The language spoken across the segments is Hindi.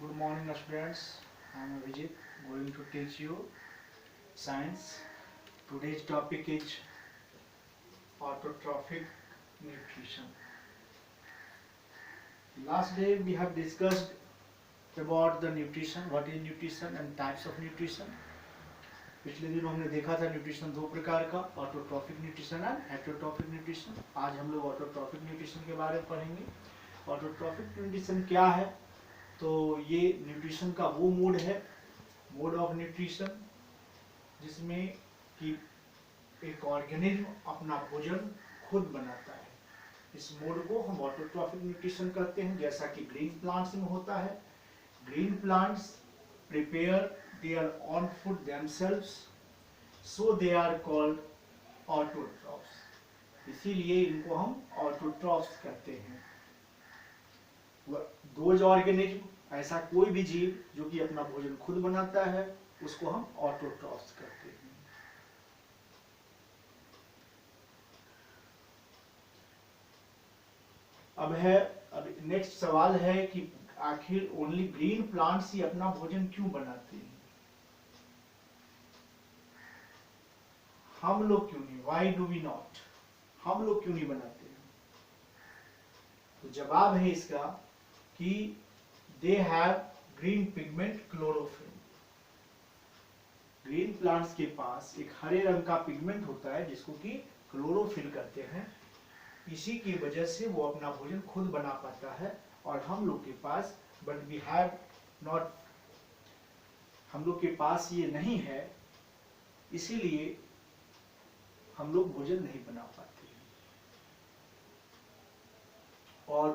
Good morning, students. I am Vijit, going to teach you science. Today's topic is autotrophic nutrition. Last day we have discussed about the nutrition, what is nutrition and types of nutrition. पिछले दिनों हमने देखा था न्यूट्रिशन दो प्रकार का, autotrophic nutrition and heterotrophic nutrition. आज हम लोग ऑटोट्रॉफिक न्यूट्रिशन के बारे में पढ़ेंगे। ऑटोट्रॉफिक न्यूट्रिशन क्या है? तो ये न्यूट्रिशन का वो मोड है, मोड ऑफ न्यूट्रिशन, जिसमें कि एक ऑर्गेनिज्म अपना भोजन खुद बनाता है। इस मोड को हम ऑटोट्रॉफिक न्यूट्रिशन कहते हैं, जैसा कि ग्रीन प्लांट्स में होता है। Green plants prepare their own food themselves, so they are called autotrophs. इसीलिए इनको हम autotrophs कहते हैं। दोज ऑर्गेनिज्म, ऐसा कोई भी जीव जो कि अपना भोजन खुद बनाता है, उसको हम ऑटोट्रॉफ्स कहते हैं। अब नेक्स्ट सवाल है कि आखिर ओनली ग्रीन प्लांट्स ही अपना भोजन क्यों बनाते हैं? हम लोग क्यों नहीं? Why do we not? हम लोग क्यों नहीं बनाते हैं? तो जवाब है इसका कि they have green pigment chlorophyll. Green plants के पास एक हरे रंग का पिगमेंट होता है जिसको कि क्लोरोफिल कहते हैं। इसी की वजह से वो अपना भोजन खुद बना पाता है, और हम लोग के पास बट वी हैव नॉट, हम लोग के पास ये नहीं है, इसीलिए हम लोग भोजन नहीं बना पाते हैं। और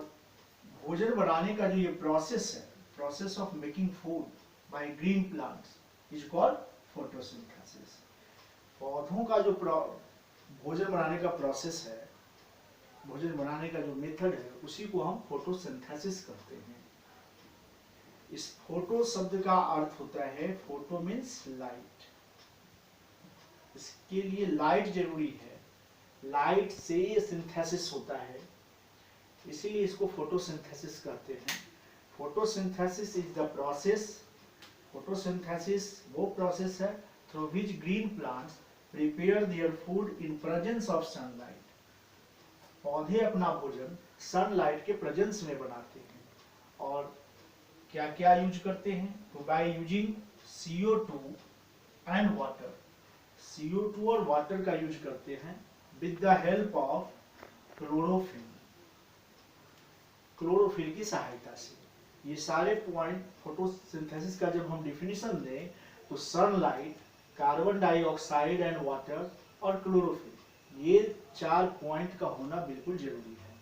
भोजन बनाने का जो ये प्रोसेस है, process of making food by green plants is called photosynthesis. पौधों का जो भोजन बनाने का प्रोसेस है, भोजन बनाने का जो मेथड है, उसी को हम फोटोसिंथेसिस करते हैं। इस फोटो शब्द का अर्थ होता है, फोटो मीन्स लाइट। इसके लिए लाइट जरूरी है, लाइट से ये सिंथेसिस होता है, इसीलिए इसको फोटोसिंथेसिस कहते हैं। Photosynthesis is the process, photosynthesis वो प्रोसेस है through which green plants prepare their food in presence of sunlight. पौधे अपना भोजन सनलाइट के प्रेजेंस में बनाते हैं। और क्या क्या यूज करते हैं? तो by using CO2 and water, CO2 और वाटर का यूज करते हैं with the help of chlorophyll, chlorophyll की सहायता से। ये सारे पॉइंट फोटोसिंथेसिस का जब हम डिफिनीशन दें तो sunlight, carbon dioxide and water और क्लोरोफिल, ये 4 पॉइंट का होना बिल्कुल जरूरी है।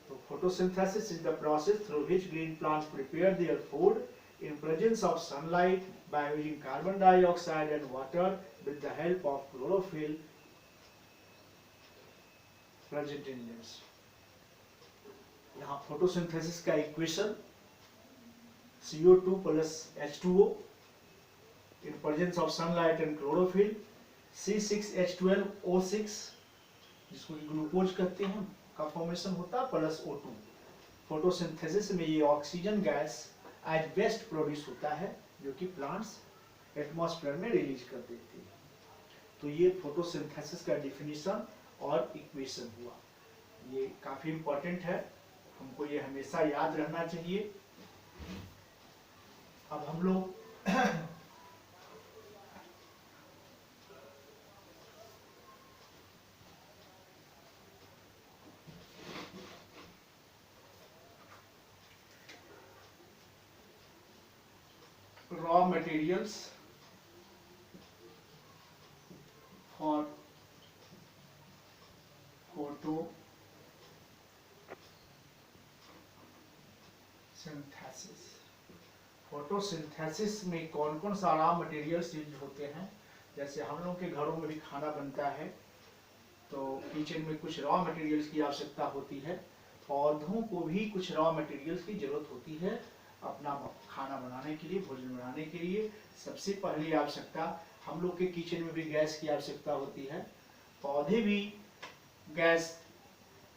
तो photosynthesis is the process through which green plants prepare their food in presence of sunlight by using carbon dioxide and water with the help of chlorophyll present in leaves. यहाँ फोटोसिंथेसिस का equation CO2 plus H2O in presence of sunlight and chlorophyll, C6H12O6 जिसको ग्लूकोज कहते हैं का फॉर्मेशन होता है, प्लस O2। फोटोसिंथेसिस में ये oxygen gas as waste produce होता है, जो कि प्लांट्स एटमॉस्फेयर में रिलीज कर देते हैं। तो ये फोटोसिंथेसिस का डिफिनीशन और इक्वेशन हुआ। ये काफी इंपॉर्टेंट है, हमको ये हमेशा याद रहना चाहिए। अब हम लोग raw materials for photosynthesis। Photosynthesis में कौन कौन सा रॉ मटेरियल्स यूज होते हैं? जैसे हम लोग के घरों में भी खाना बनता है, तो किचन में कुछ रॉ मटेरियल्स की आवश्यकता होती है। पौधों को भी कुछ रॉ मटेरियल्स की जरूरत होती है अपना खाना बनाने के लिए, भोजन बनाने के लिए। सबसे पहली आवश्यकता, हम लोग के किचन में भी गैस की आवश्यकता होती है। पौधे भी गैस,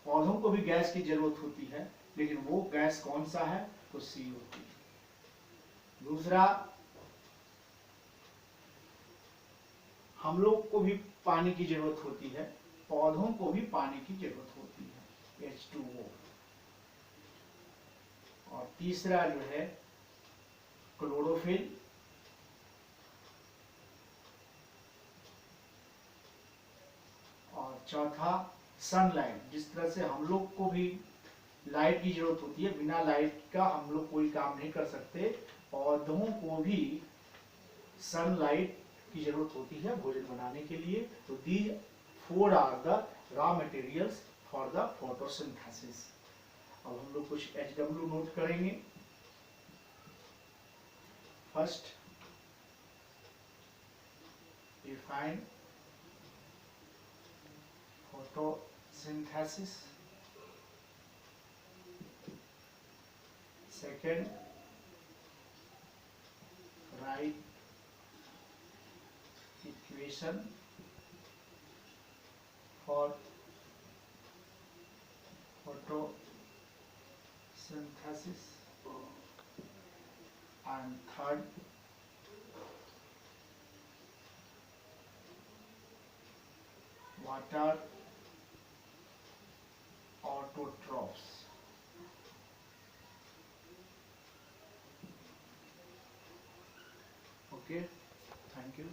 पौधों को भी गैस की जरूरत होती है, लेकिन वो गैस कौन सा है? तो CO2। दूसरा, हम लोग को भी पानी की जरूरत होती है, पौधों को भी पानी की जरूरत होती है, H2O। और तीसरा जो है क्लोरोफिल, और चौथा सनलाइट। जिस तरह से हम लोग को भी लाइट की जरूरत होती है, बिना लाइट का हम लोग कोई काम नहीं कर सकते, पौधों को भी सनलाइट की जरूरत होती है भोजन बनाने के लिए। तो these 4 are the raw materials for the photosynthesis. अब हम लोग कुछ HW नोट करेंगे। First, define photosynthesis. Second, write equation for photosynthesis. And third, what are autotrophs? Okay, thank you.